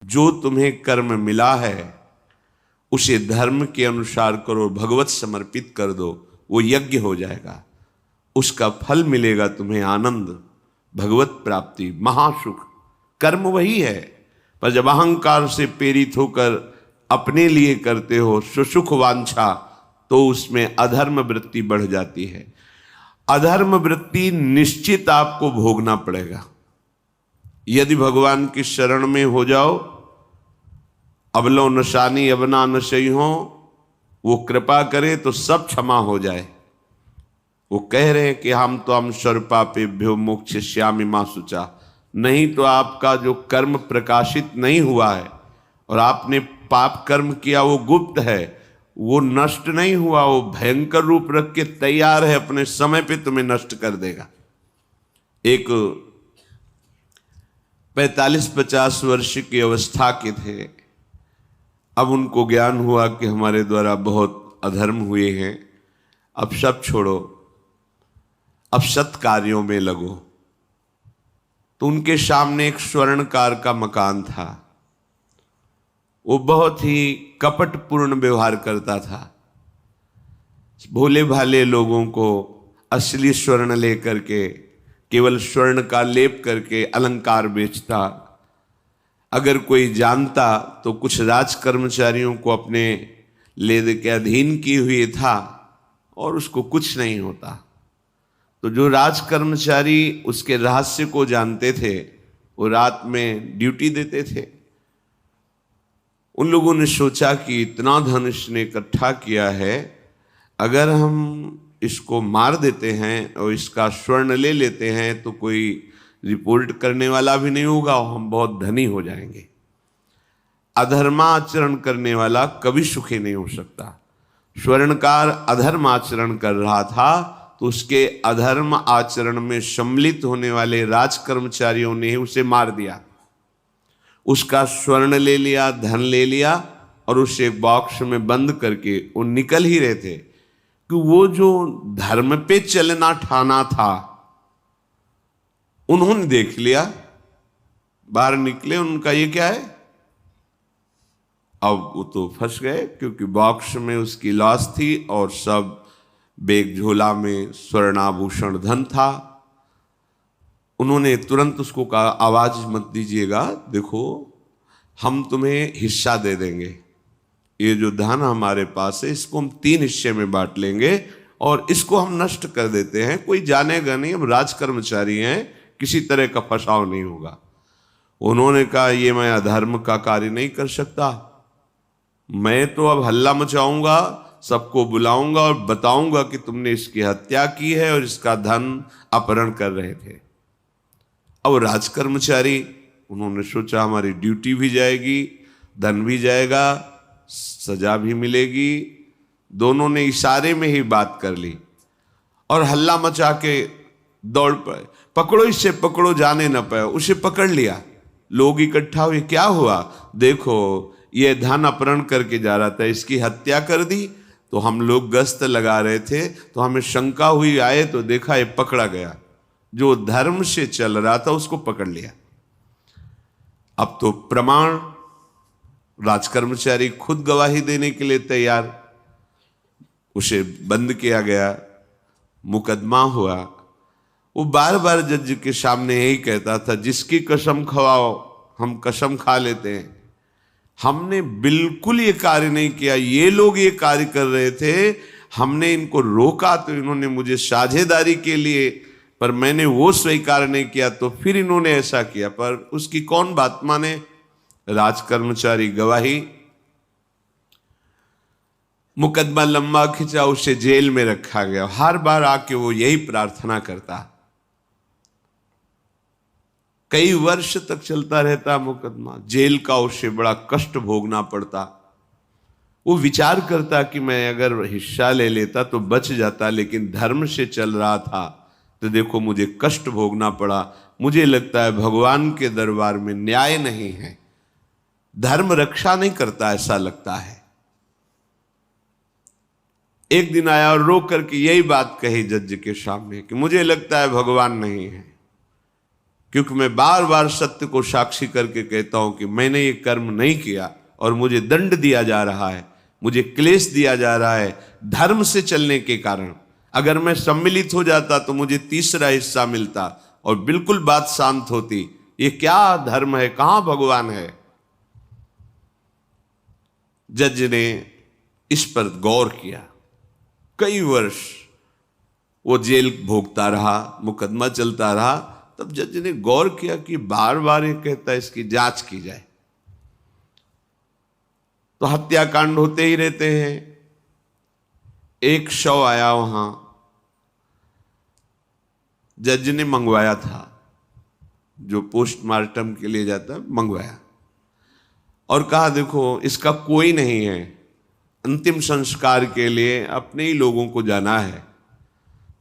जो तुम्हें कर्म मिला है उसे धर्म के अनुसार करो, भगवत समर्पित कर दो, वो यज्ञ हो जाएगा, उसका फल मिलेगा तुम्हें आनंद, भगवत प्राप्ति, महासुख। कर्म वही है, पर जब अहंकार से प्रेरित होकर अपने लिए करते हो सुसुख वांछा, तो उसमें अधर्म वृत्ति बढ़ जाती है। अधर्म वृत्ति निश्चित आपको भोगना पड़ेगा। यदि भगवान की शरण में हो जाओ, अबलो नशानी अबना नशई हो, वो कृपा करे तो सब क्षमा हो जाए। वो कह रहे हैं कि हम तो हम सर्वपापेभ्यो मोक्षयिष्यामि मा शुचा। नहीं तो आपका जो कर्म प्रकाशित नहीं हुआ है और आपने पाप कर्म किया वो गुप्त है, वो नष्ट नहीं हुआ, वो भयंकर रूप रख के तैयार है, अपने समय पे तुम्हें नष्ट कर देगा। एक 45-50 वर्ष की अवस्था के थे, अब उनको ज्ञान हुआ कि हमारे द्वारा बहुत अधर्म हुए हैं, अब सब छोड़ो, अब सत् कार्यों में लगो। तो उनके सामने एक स्वर्णकार का मकान था। वो बहुत ही कपटपूर्ण व्यवहार करता था, भोले भाले लोगों को असली स्वर्ण लेकर के केवल स्वर्ण का लेप करके अलंकार बेचता। अगर कोई जानता तो कुछ राज कर्मचारियों को अपने ले दे के अधीन किए हुए था और उसको कुछ नहीं होता। तो जो राज कर्मचारी उसके रहस्य को जानते थे वो रात में ड्यूटी देते थे। उन लोगों ने सोचा कि इतना धन इसने इकट्ठा किया है, अगर हम इसको मार देते हैं और इसका स्वर्ण ले लेते हैं तो कोई रिपोर्ट करने वाला भी नहीं होगा और हम बहुत धनी हो जाएंगे। अधर्माचरण करने वाला कभी सुखी नहीं हो सकता। स्वर्णकार अधर्म आचरण कर रहा था तो उसके अधर्म आचरण में सम्मिलित होने वाले राज कर्मचारियों ने उसे मार दिया, उसका स्वर्ण ले लिया, धन ले लिया और उसे एक बॉक्स में बंद करके वो निकल ही रहे थे कि वो जो धर्म पे चलना ठाना था उन्होंने देख लिया। बाहर निकले, उनका ये क्या है, अब वो तो फंस गए क्योंकि बॉक्स में उसकी लाश थी और सब बैग झोला में स्वर्णाभूषण धन था। उन्होंने तुरंत उसको कहा, आवाज मत दीजिएगा, देखो हम तुम्हें हिस्सा दे देंगे, ये जो धन हमारे पास है इसको हम 3 हिस्से में बांट लेंगे और इसको हम नष्ट कर देते हैं, कोई जानेगा नहीं, हम राज कर्मचारी हैं, किसी तरह का फसाव नहीं होगा। उन्होंने कहा, ये मैं अधर्म का कार्य नहीं कर सकता, मैं तो अब हल्ला मचाऊंगा, सबको बुलाऊंगा और बताऊंगा कि तुमने इसकी हत्या की है और इसका धन अपहरण कर रहे थे। अब राज कर्मचारी, उन्होंने सोचा हमारी ड्यूटी भी जाएगी, धन भी जाएगा, सजा भी मिलेगी। दोनों ने इशारे में ही बात कर ली और हल्ला मचा के दौड़ पाए, पकड़ो इसे, पकड़ो, जाने न पाए। उसे पकड़ लिया, लोग इकट्ठा हुए, क्या हुआ, देखो ये धन अपहरण करके जा रहा था, इसकी हत्या कर दी। तो हम लोग गश्त लगा रहे थे तो हमें शंका हुई, आए तो देखा ये पकड़ा गया, जो धर्म से चल रहा था उसको पकड़ लिया। अब तो प्रमाण, राजकर्मचारी खुद गवाही देने के लिए तैयार, उसे बंद किया गया, मुकदमा हुआ। वो बार बार जज के सामने यही कहता था, जिसकी कसम खवाओ हम कसम खा लेते हैं, हमने बिल्कुल ये कार्य नहीं किया, ये लोग ये कार्य कर रहे थे, हमने इनको रोका तो इन्होंने मुझे साझेदारी के लिए, पर मैंने वो स्वीकार नहीं किया तो फिर इन्होंने ऐसा किया। पर उसकी कौन बात माने, राज कर्मचारी गवाही। मुकदमा लंबा खिंचा, उसे जेल में रखा गया। हर बार आके वो यही प्रार्थना करता, कई वर्ष तक चलता रहता मुकदमा, जेल का उसे बड़ा कष्ट भोगना पड़ता। वो विचार करता कि मैं अगर हिस्सा ले लेता तो बच जाता, लेकिन धर्म से चल रहा था तो देखो मुझे कष्ट भोगना पड़ा। मुझे लगता है भगवान के दरबार में न्याय नहीं है, धर्म रक्षा नहीं करता, ऐसा लगता है। एक दिन आया और रो करके यही बात कही जज के सामने कि मुझे लगता है भगवान नहीं है। क्योंकि मैं बार बार सत्य को साक्षी करके कहता हूं कि मैंने ये कर्म नहीं किया और मुझे दंड दिया जा रहा है, मुझे क्लेश दिया जा रहा है धर्म से चलने के कारण। अगर मैं सम्मिलित हो जाता तो मुझे तीसरा हिस्सा मिलता और बिल्कुल बात शांत होती। ये क्या धर्म है, कहां भगवान है? जज ने इस पर गौर किया। कई वर्ष वो जेल भोगता रहा, मुकदमा चलता रहा। तब जज ने गौर किया कि बार बार ये कहता है इसकी जांच की जाए, तो हत्याकांड होते ही रहते हैं। एक शव आया वहां, जज ने मंगवाया था, जो पोस्टमार्टम के लिए जाता है, मंगवाया और कहा देखो इसका कोई नहीं है, अंतिम संस्कार के लिए अपने ही लोगों को जाना है।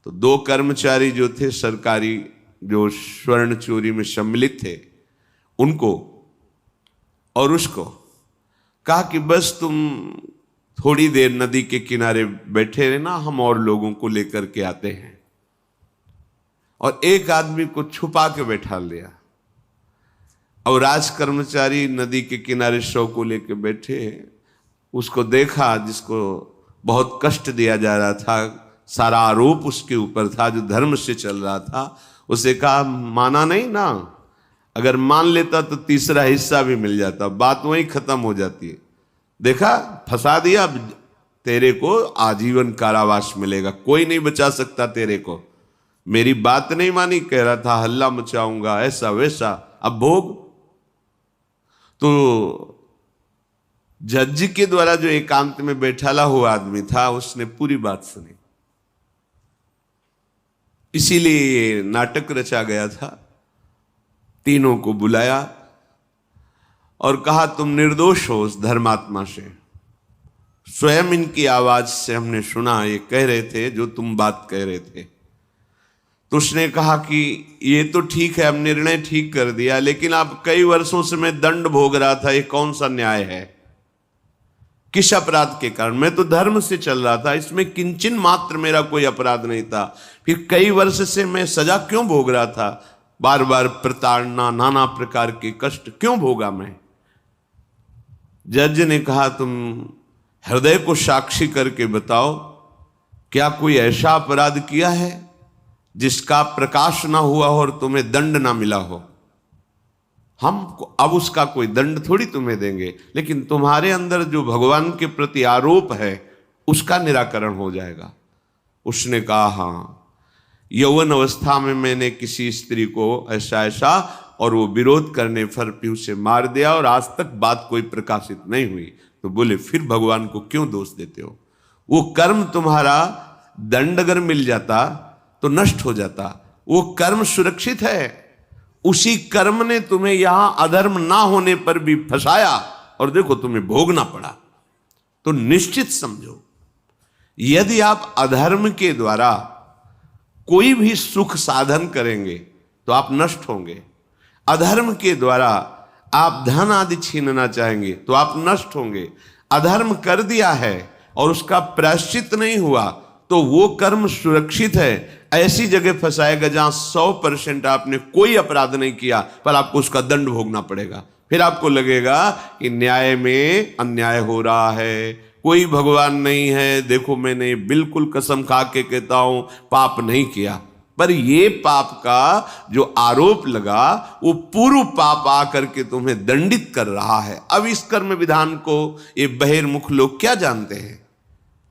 तो 2 कर्मचारी जो थे सरकारी, जो स्वर्ण चोरी में सम्मिलित थे, उनको और उसको कहा कि बस तुम थोड़ी देर नदी के किनारे बैठे रहना, हम और लोगों को लेकर के आते हैं। और एक आदमी को छुपा के बैठा लिया और राज कर्मचारी नदी के किनारे शव को लेकर बैठे। उसको देखा जिसको बहुत कष्ट दिया जा रहा था, सारा आरोप उसके ऊपर था, जो धर्म से चल रहा था। उसे कहा माना नहीं ना, अगर मान लेता तो तीसरा हिस्सा भी मिल जाता, बात वहीं खत्म हो जाती है। देखा, फंसा दिया, तेरे को आजीवन कारावास मिलेगा, कोई नहीं बचा सकता तेरे को। मेरी बात नहीं मानी, कह रहा था हल्ला मचाऊंगा, ऐसा वैसा, अब भोग। तो जज के द्वारा जो एकांत में बैठाला हुआ आदमी था, उसने पूरी बात सुनी। इसीलिए ये नाटक रचा गया था। तीनों को बुलाया और कहा तुम निर्दोष हो उस धर्मात्मा से। स्वयं इनकी आवाज से हमने सुना, ये कह रहे थे जो तुम बात कह रहे थे। तो उसने कहा कि ये तो ठीक है, अब निर्णय ठीक कर दिया, लेकिन अब कई वर्षों से मैं दंड भोग रहा था, ये कौन सा न्याय है? किस अपराध के कारण? मैं तो धर्म से चल रहा था, इसमें किंचन मात्र मेरा कोई अपराध नहीं था। फिर कई वर्ष से मैं सजा क्यों भोग रहा था? बार बार प्रताड़ना, नाना प्रकार के कष्ट क्यों भोगा मैं? जज ने कहा तुम हृदय को साक्षी करके बताओ, क्या कोई ऐसा अपराध किया है जिसका प्रकाश ना हुआ हो और तुम्हें दंड ना मिला हो? हम अब उसका कोई दंड थोड़ी तुम्हें देंगे, लेकिन तुम्हारे अंदर जो भगवान के प्रति आरोप है उसका निराकरण हो जाएगा। उसने कहा हाँ, यौवन अवस्था में मैंने किसी स्त्री को ऐसा ऐसा, और वो विरोध करने पर भी उसे मार दिया और आज तक बात कोई प्रकाशित नहीं हुई। तो बोले फिर भगवान को क्यों दोष देते हो? वो कर्म तुम्हारा दंड अगर मिल जाता तो नष्ट हो जाता, वो कर्म सुरक्षित है। उसी कर्म ने तुम्हें यहां अधर्म ना होने पर भी फंसाया और देखो तुम्हें भोगना पड़ा। तो निश्चित समझो, यदि आप अधर्म के द्वारा कोई भी सुख साधन करेंगे तो आप नष्ट होंगे। अधर्म के द्वारा आप धन आदि छीनना चाहेंगे तो आप नष्ट होंगे। अधर्म कर दिया है और उसका प्रायश्चित नहीं हुआ तो वो कर्म सुरक्षित है। ऐसी जगह फंसाएगा जहां 100% आपने कोई अपराध नहीं किया पर आपको उसका दंड भोगना पड़ेगा। फिर आपको लगेगा कि न्याय में अन्याय हो रहा है, कोई भगवान नहीं है। देखो मैंने बिल्कुल कसम खा के कहता हूं पाप नहीं किया, पर ये पाप का जो आरोप लगा वो पूर्व पाप आकर के तुम्हें दंडित कर रहा है। अब इस कर्म विधान को ये बहिर्मुख लोग क्या जानते हैं?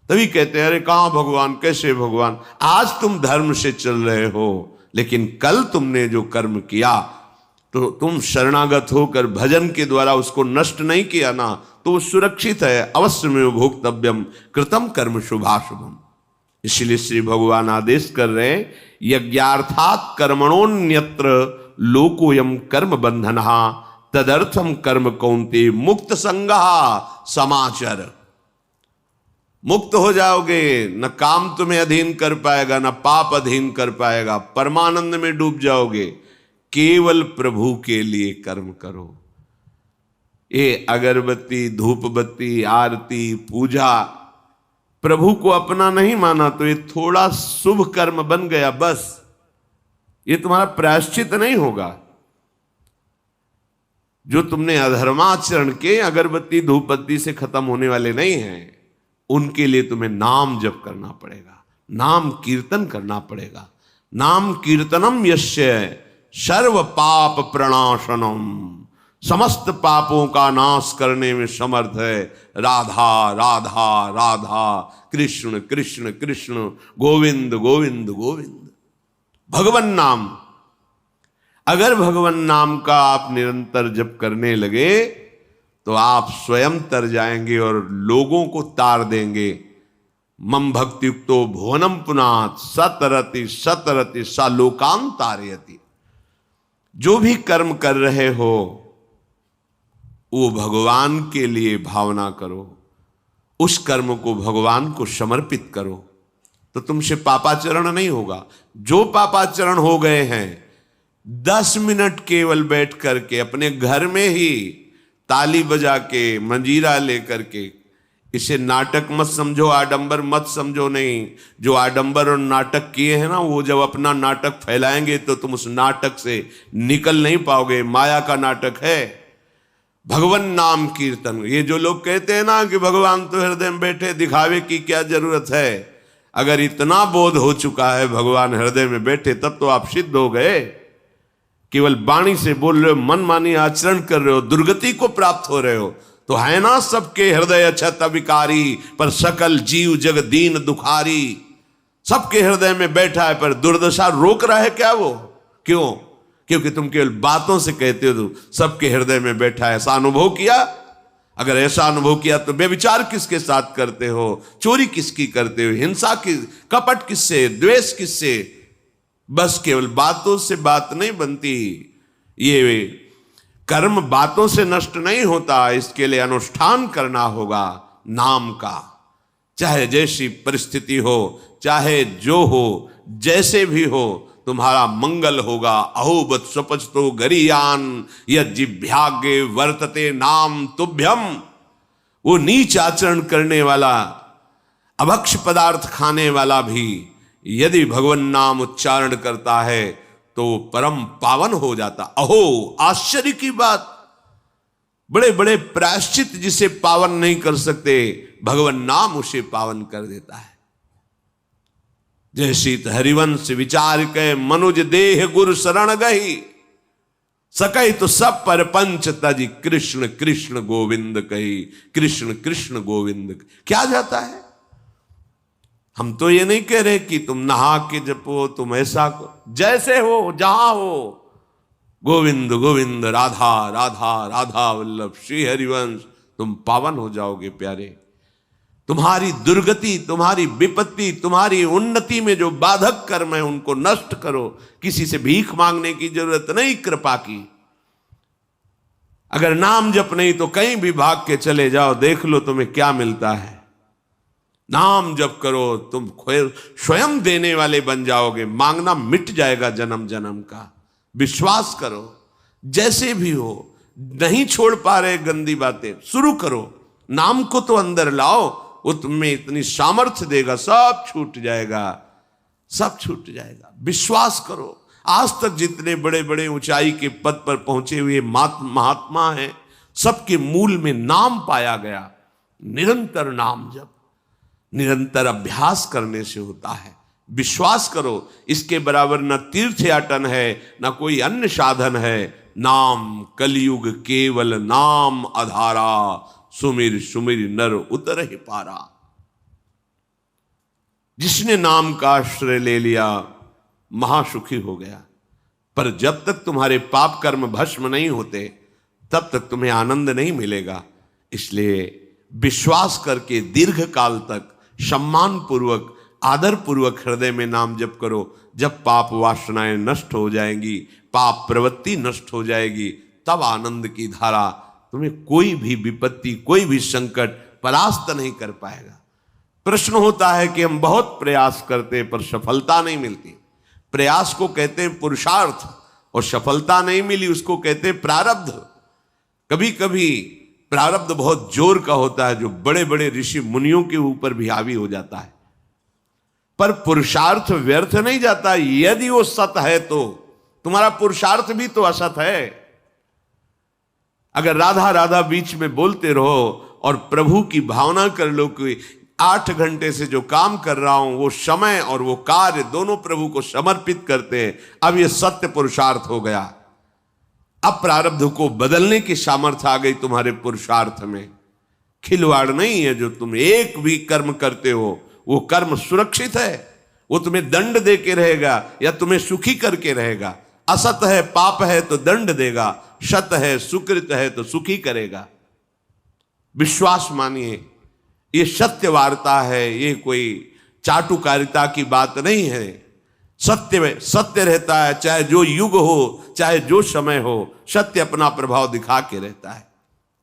तभी कहते हैं अरे कहां भगवान, कैसे भगवान? आज तुम धर्म से चल रहे हो, लेकिन कल तुमने जो कर्म किया तो तुम शरणागत होकर भजन के द्वारा उसको नष्ट नहीं किया ना, तो वो सुरक्षित है। अवश्य में भोक्तव्यम कृतम कर्म शुभाशुभम। इसलिए श्री भगवान आदेश कर रहे हैं यज्ञार्थात कर्मणोन्यत्र लोकोयम कर्म बंधनहा तदर्थम कर्म कौन्ते मुक्त संगहा समाचर। मुक्त हो जाओगे, न काम तुम्हें अधीन कर पाएगा, न पाप अधीन कर पाएगा, परमानंद में डूब जाओगे। केवल प्रभु के लिए कर्म करो। ये अगरबत्ती, धूप बत्ती, आरती, पूजा प्रभु को अपना नहीं माना तो ये थोड़ा शुभ कर्म बन गया, बस ये तुम्हारा प्रायश्चित नहीं होगा। जो तुमने अधर्माचरण के अगरबत्ती धूपबत्ती से खत्म होने वाले नहीं हैं, उनके लिए तुम्हें नाम जप करना पड़ेगा, नाम कीर्तन करना पड़ेगा। नाम कीर्तनम यस्य सर्व पाप प्रणाशनम, समस्त पापों का नाश करने में समर्थ है। राधा राधा राधा, कृष्ण कृष्ण कृष्ण, गोविंद गोविंद गोविंद। भगवन नाम, अगर भगवन नाम का आप निरंतर जप करने लगे तो आप स्वयं तर जाएंगे और लोगों को तार देंगे। मम भक्तियुक्तो भुवनम पुनात् सतरति सतरति सा लोकान तारयति। जो भी कर्म कर रहे हो वो भगवान के लिए भावना करो, उस कर्म को भगवान को समर्पित करो, तो तुमसे पापाचरण नहीं होगा। जो पापाचरण हो गए हैं 10 मिनट केवल बैठ करके अपने घर में ही ताली बजा के मंजीरा लेकर के, इसे नाटक मत समझो, आडंबर मत समझो। नहीं, जो आडंबर और नाटक किए हैं ना, वो जब अपना नाटक फैलाएंगे तो तुम उस नाटक से निकल नहीं पाओगे। माया का नाटक है। भगवान नाम कीर्तन, ये जो लोग कहते हैं ना कि भगवान तो हृदय में बैठे, दिखावे की क्या जरूरत है। अगर इतना बोध हो चुका है भगवान हृदय में बैठे, तब तो आप सिद्ध हो गए। केवल वाणी से बोल रहे हो, मन मानी आचरण कर रहे हो, दुर्गति को प्राप्त हो रहे हो, तो है ना सबके हृदय अछत विकारी, पर सकल जीव जग दीन दुखारी। सबके हृदय में बैठा है, पर दुर्दशा रोक रहा है क्या वो? क्यों? क्योंकि तुम केवल बातों से कहते हो सबके हृदय में बैठा है। ऐसा अनुभव किया? अगर ऐसा अनुभव किया तो व्यभिचार किसके साथ करते हो, चोरी किसकी करते हो, हिंसा की, कपट किससे, द्वेष किससे? बस केवल बातों से बात नहीं बनती। ये कर्म बातों से नष्ट नहीं होता, इसके लिए अनुष्ठान करना होगा नाम का। चाहे जैसी परिस्थिति हो, चाहे जो हो, जैसे भी हो, तुम्हारा मंगल होगा। अहोबत स्वपचतो गरीयान यज्जिभ्यागे वर्तते नाम तुभ्यम। वो नीच आचरण करने वाला, अभक्ष पदार्थ खाने वाला भी यदि भगवान नाम उच्चारण करता है तो परम पावन हो जाता। अहो, आश्चर्य की बात! बड़े बड़े प्रायश्चित जिसे पावन नहीं कर सकते, भगवान नाम उसे पावन कर देता है। जय शीत हरिवंश विचार के मनुज देह गुरु शरण गही, सकई तो सब पर पंच तज कृष्ण कृष्ण गोविंद कही। कृष्ण कृष्ण गोविंद क्या जाता है? हम तो ये नहीं कह रहे कि तुम नहा के जपो, तुम ऐसा जैसे हो, जहां हो, गोविंद गोविंद, राधा राधा राधा वल्लभ श्री हरिवंश, तुम पावन हो जाओगे प्यारे। तुम्हारी दुर्गति, तुम्हारी विपत्ति, तुम्हारी उन्नति में जो बाधक कर्म है उनको नष्ट करो। किसी से भीख मांगने की जरूरत नहीं, कृपा की। अगर नाम जप नहीं तो कहीं भी भाग के चले जाओ, देख लो तुम्हें क्या मिलता है। नाम जप करो, तुम स्वयं देने वाले बन जाओगे। मांगना मिट जाएगा जन्म जन्म का। विश्वास करो, जैसे भी हो। नहीं छोड़ पा रहे गंदी बातें, शुरू करो। नाम को तो अंदर लाओ, वो तुम्हें इतनी सामर्थ्य देगा, सब छूट जाएगा, सब छूट जाएगा। विश्वास करो। आज तक जितने बड़े बड़े ऊंचाई के पद पर पहुंचे हुए महात्मा हैं, सबके मूल में नाम पाया गया। निरंतर नाम जप, निरंतर अभ्यास करने से होता है। विश्वास करो, इसके बराबर न तीर्थ याटन है, न कोई अन्य साधन है। नाम कलयुग केवल नाम आधारा, सुमिर सुमिर नर उतर ही पारा। जिसने नाम का आश्रय ले लिया महासुखी हो गया। पर जब तक तुम्हारे पाप कर्म भस्म नहीं होते, तब तक तुम्हें आनंद नहीं मिलेगा। इसलिए विश्वास करके दीर्घ काल तक सम्मान पूर्वक, आदर पूर्वक हृदय में नाम जप करो। जब पाप वासनाएं नष्ट हो जाएंगी, पाप प्रवृत्ति नष्ट हो जाएगी, तब आनंद की धारा, तुम्हें कोई भी विपत्ति, कोई भी संकट परास्त नहीं कर पाएगा। प्रश्न होता है कि हम बहुत प्रयास करते पर सफलता नहीं मिलती। प्रयास को कहते हैं पुरुषार्थ, और सफलता नहीं मिली उसको कहते हैं प्रारब्ध। कभी कभी प्रारब्ध बहुत जोर का होता है, जो बड़े बड़े ऋषि मुनियों के ऊपर भी हावी हो जाता है। पर पुरुषार्थ व्यर्थ नहीं जाता। यदि वो सत है तो, तुम्हारा पुरुषार्थ भी तो असत है। अगर राधा राधा बीच में बोलते रहो और प्रभु की भावना कर लो कि 8 घंटे से जो काम कर रहा हूं वो समय और वो कार्य दोनों प्रभु को समर्पित करते हैं, अब ये सत्य पुरुषार्थ हो गया। अब प्रारब्ध को बदलने की सामर्थ्य आ गई तुम्हारे पुरुषार्थ में। खिलवाड़ नहीं है जो तुम एक भी कर्म करते हो, वो कर्म सुरक्षित है, वो तुम्हें दंड दे के रहेगा या तुम्हें सुखी करके रहेगा। असत है पाप है तो दंड देगा, सत है सुकृत है तो सुखी करेगा। विश्वास मानिए, ये सत्य वार्ता है, ये कोई चाटुकारिता की बात नहीं है। सत्य में सत्य रहता है, चाहे जो युग हो चाहे जो समय हो, सत्य अपना प्रभाव दिखा के रहता है।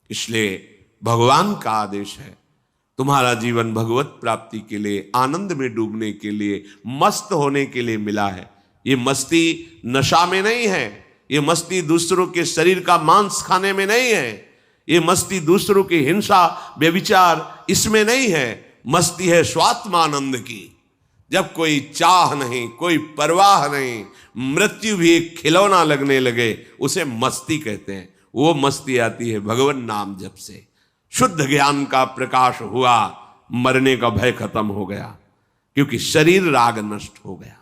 इसलिए भगवान का आदेश है, तुम्हारा जीवन भगवत प्राप्ति के लिए, आनंद में डूबने के लिए, मस्त होने के लिए मिला है। ये मस्ती नशा में नहीं है, ये मस्ती दूसरों के शरीर का मांस खाने में नहीं है, ये मस्ती दूसरों की हिंसा व्यभिचार इसमें नहीं है। मस्ती है स्वात्मानंद की। जब कोई चाह नहीं, कोई परवाह नहीं, मृत्यु भी एक खिलौना लगने लगे, उसे मस्ती कहते हैं। वो मस्ती आती है भगवान नाम जप से। शुद्ध ज्ञान का प्रकाश हुआ, मरने का भय खत्म हो गया, क्योंकि शरीर राग नष्ट हो गया।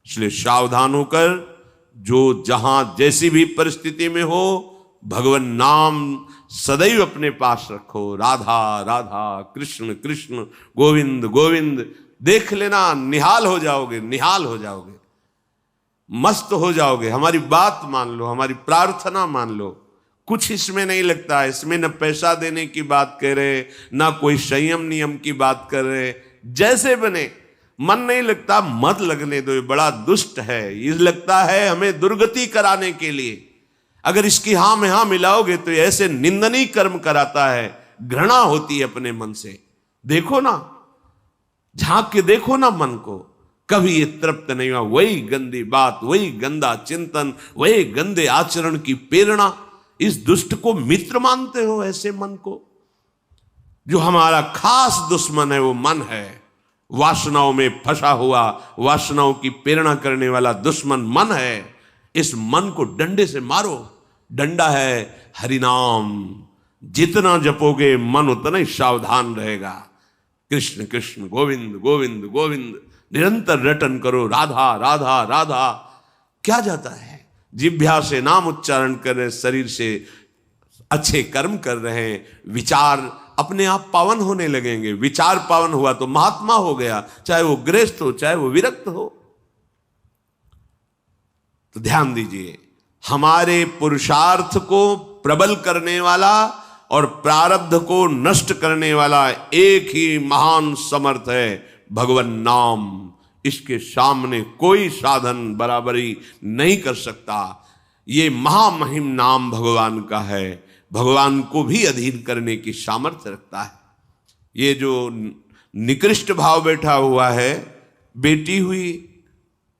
इसलिए सावधान होकर जो जहां जैसी भी परिस्थिति में हो, भगवान नाम सदैव अपने पास रखो। राधा राधा कृष्ण कृष्ण गोविंद गोविंद, देख लेना, निहाल हो जाओगे, निहाल हो जाओगे, मस्त हो जाओगे। हमारी बात मान लो, हमारी प्रार्थना मान लो, कुछ इसमें नहीं लगता है। इसमें न पैसा देने की बात कर रहे, ना कोई संयम नियम की बात कर रहे। जैसे बने, मन नहीं लगता मत लगने दो, ये बड़ा दुष्ट है, ये लगता है हमें दुर्गति कराने के लिए। अगर इसकी हाँ में हाँ मिलाओगे तो ऐसे निंदनीय कर्म कराता है, घृणा होती है अपने मन से। देखो ना, झांक के देखो ना मन को, कभी ये तृप्त नहीं हुआ। वही गंदी बात, वही गंदा चिंतन, वही गंदे आचरण की प्रेरणा। इस दुष्ट को मित्र मानते हो, ऐसे मन को? जो हमारा खास दुश्मन है वो मन है, वासनाओं में फंसा हुआ, वासनाओं की प्रेरणा करने वाला दुश्मन मन है। इस मन को डंडे से मारो। डंडा है हरिनाम, जितना जपोगे मन उतना ही सावधान रहेगा। कृष्ण कृष्ण गोविंद गोविंद गोविंद निरंतर रटन करो। राधा राधा राधा। क्या जाता है? जिह्वा से नाम उच्चारण कर रहे, शरीर से अच्छे कर्म कर रहे हैं, विचार अपने आप पावन होने लगेंगे। विचार पावन हुआ तो महात्मा हो गया, चाहे वो गृहस्थ हो चाहे वो विरक्त हो। तो ध्यान दीजिए, हमारे पुरुषार्थ को प्रबल करने वाला और प्रारब्ध को नष्ट करने वाला एक ही महान समर्थ है, भगवान नाम। इसके सामने कोई साधन बराबरी नहीं कर सकता। ये महामहिम नाम भगवान का है, भगवान को भी अधीन करने की सामर्थ्य रखता है। ये जो निकृष्ट भाव बैठा हुआ है, बेटी हुई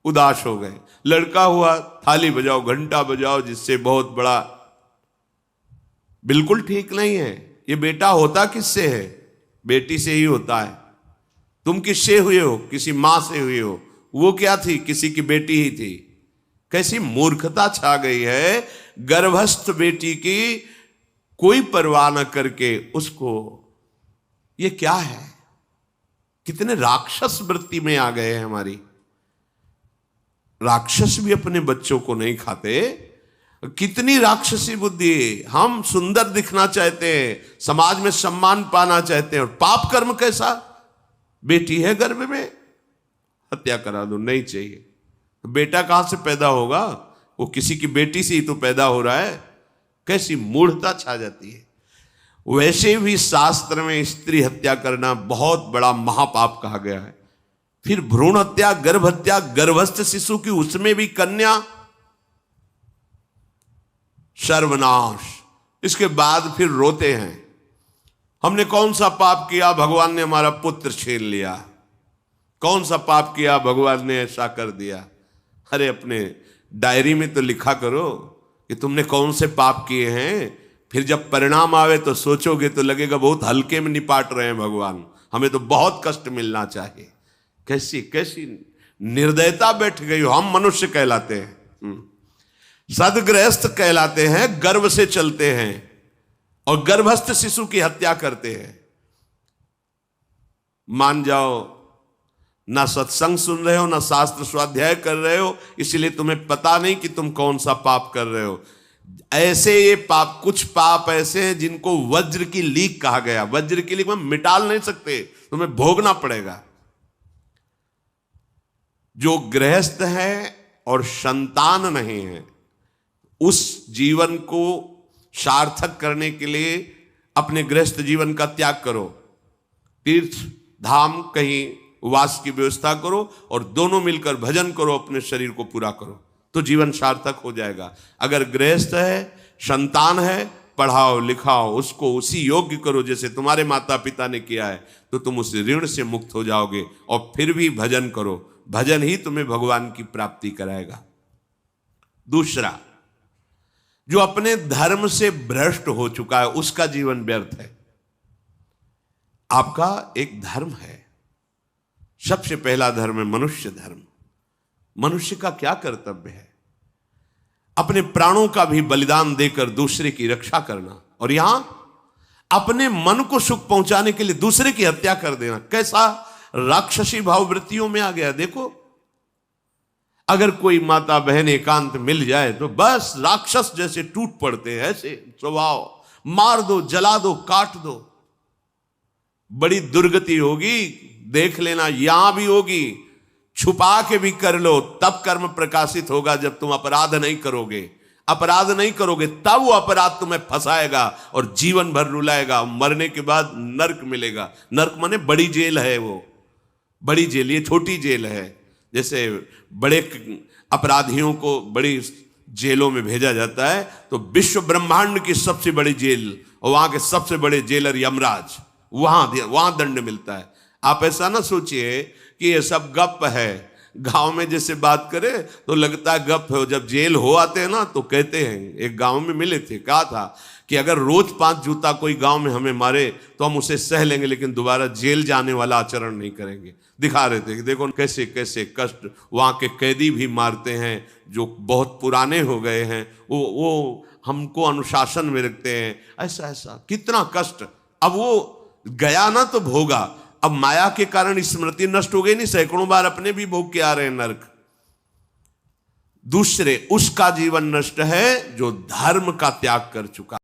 उदास हो गए, लड़का हुआ थाली बजाओ घंटा बजाओ, जिससे बहुत बड़ा, बिल्कुल ठीक नहीं है। ये बेटा होता किससे है? बेटी से ही होता है। तुम किससे हुए हो? किसी मां से हुए हो। वो क्या थी? किसी की बेटी ही थी। कैसी मूर्खता छा गई है, गर्भस्थ बेटी की कोई परवाह न करके उसको, ये क्या है? कितने राक्षस वृत्ति में आ गए हैं हमारी। राक्षस भी अपने बच्चों को नहीं खाते। कितनी राक्षसी बुद्धि। हम सुंदर दिखना चाहते हैं, समाज में सम्मान पाना चाहते हैं, और पाप कर्म कैसा? बेटी है गर्भ में, हत्या करा दो, नहीं चाहिए। तो बेटा कहां से पैदा होगा? वो किसी की बेटी से ही तो पैदा हो रहा है। कैसी मूढ़ता छा जाती है। वैसे भी शास्त्र में स्त्री हत्या करना बहुत बड़ा महापाप कहा गया है। फिर भ्रूण हत्या, गर्भ हत्या, गर्भस्थ शिशु की, उसमें भी कन्या, सर्वनाश। इसके बाद फिर रोते हैं, हमने कौन सा पाप किया, भगवान ने हमारा पुत्र छीन लिया। कौन सा पाप किया, भगवान ने ऐसा कर दिया। अरे अपने डायरी में तो लिखा करो कि तुमने कौन से पाप किए हैं। फिर जब परिणाम आवे तो सोचोगे तो लगेगा बहुत हल्के में निपाट रहे हैं भगवान, हमें तो बहुत कष्ट मिलना चाहिए। कैसी कैसी निर्दयता बैठ गई हो। हम मनुष्य कहलाते हैं, सदगृहस्थ कहलाते हैं, गर्व से चलते हैं। और गर्भस्थ शिशु की हत्या करते हैं। मान जाओ, ना सत्संग सुन रहे हो, ना शास्त्र स्वाध्याय कर रहे हो, इसलिए तुम्हें पता नहीं कि तुम कौन सा पाप कर रहे हो। ऐसे ये पाप, कुछ पाप ऐसे हैं जिनको वज्र की लीक कहा गया। वज्र की लीक में मिटाल नहीं सकते, तुम्हें भोगना पड़ेगा। जो गृहस्थ है और संतान नहीं है, उस जीवन को सार्थक करने के लिए अपने गृहस्थ जीवन का त्याग करो, तीर्थ धाम कहीं वास की व्यवस्था करो और दोनों मिलकर भजन करो, अपने शरीर को पूरा करो, तो जीवन सार्थक हो जाएगा। अगर गृहस्थ है, संतान है, पढ़ाओ लिखाओ, उसको उसी योग्य करो जैसे तुम्हारे माता पिता ने किया है, तो तुम उस ऋण से मुक्त हो जाओगे। और फिर भी भजन करो, भजन ही तुम्हें भगवान की प्राप्ति कराएगा। दूसरा, जो अपने धर्म से भ्रष्ट हो चुका है, उसका जीवन व्यर्थ है। आपका एक धर्म है, सबसे पहला धर्म है मनुष्य धर्म। मनुष्य का क्या कर्तव्य है? अपने प्राणों का भी बलिदान देकर दूसरे की रक्षा करना, और यहां अपने मन को सुख पहुंचाने के लिए दूसरे की हत्या कर देना। कैसा राक्षसी भाववृत्तियों में आ गया। देखो, अगर कोई माता बहन एकांत मिल जाए तो बस राक्षस जैसे टूट पड़ते हैं, ऐसे स्वभाव, मार दो, जला दो, काट दो। बड़ी दुर्गति होगी, देख लेना, यहां भी होगी। छुपा के भी कर लो, तब कर्म प्रकाशित होगा। जब तुम अपराध नहीं करोगे, अपराध नहीं करोगे, तब वो अपराध तुम्हें फंसाएगा और जीवन भर रुलाएगा। मरने के बाद नर्क मिलेगा। नर्क माने बड़ी जेल है, वो बड़ी जेल, ये छोटी जेल है। जैसे बड़े अपराधियों को बड़ी जेलों में भेजा जाता है, तो विश्व ब्रह्मांड की सबसे बड़ी जेल और वहां के सबसे बड़े जेलर यमराज, वहां दंड मिलता है। आप ऐसा ना सोचिए कि ये सब गप है। गांव में जैसे बात करे तो लगता है गप है, जब जेल हो आते हैं ना तो कहते हैं। एक गांव में मिले थे, कहा था कि अगर रोज 5 जूता कोई गांव में हमें मारे तो हम उसे सह लेंगे, लेकिन दोबारा जेल जाने वाला आचरण नहीं करेंगे। दिखा रहे थे कि देखो कैसे कैसे कष्ट वहां के कैदी भी मारते हैं जो बहुत पुराने हो गए हैं, वो हमको अनुशासन में रखते हैं। ऐसा ऐसा कितना कष्ट। अब वो गया ना तो भोगा, अब माया के कारण स्मृति नष्ट हो गई नहीं, सैकड़ों बार अपने भी भोग के आ रहे हैं नरक। दूसरे, उसका जीवन नष्ट है जो धर्म का त्याग कर चुका।